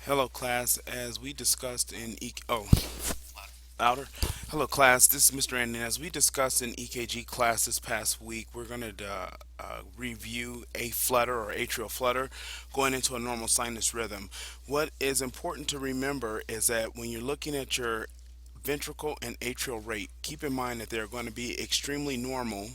Hello, class. As we discussed in louder. Hello, class. This is Mr. Andon. As we discussed in EKG class this past week, we're going to review a flutter or atrial flutter going into a normal sinus rhythm. What is important to remember is that when you're looking at your ventricle and atrial rate, keep in mind that they're going to be extremely normal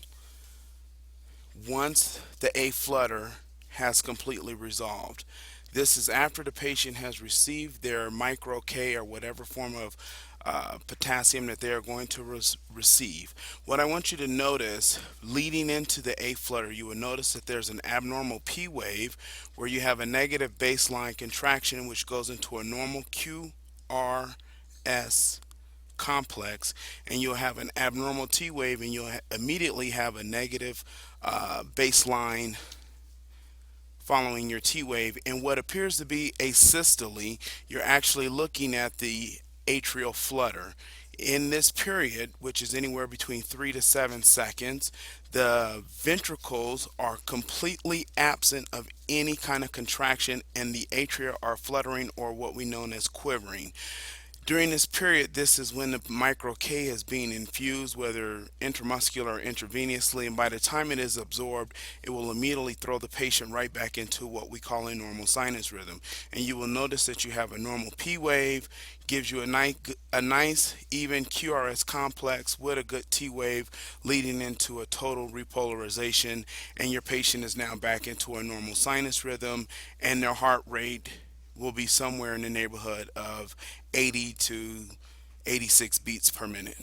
once the A flutter has completely resolved. This is after the patient has received their micro K or whatever form of potassium that they are going to receive. What I want you to notice leading into the A flutter, you will notice that there's an abnormal P wave where you have a negative baseline contraction which goes into a normal QRS complex, and you'll have an abnormal T wave, and you'll immediately have a negative baseline following your T wave. And what appears to be asystole, you're actually looking at the atrial flutter. In this period, which is anywhere between 3 to 7 seconds, the ventricles are completely absent of any kind of contraction, and the atria are fluttering, or what we know as quivering. During this period, this is when the micro K is being infused, whether intramuscular or intravenously, and by the time it is absorbed, it will immediately throw the patient right back into what we call a normal sinus rhythm. And you will notice that you have a normal P wave, gives you a nice even QRS complex with a good T wave, leading into a total repolarization, and your patient is now back into a normal sinus rhythm, and their heart rate will be somewhere in the neighborhood of 80 to 86 beats per minute.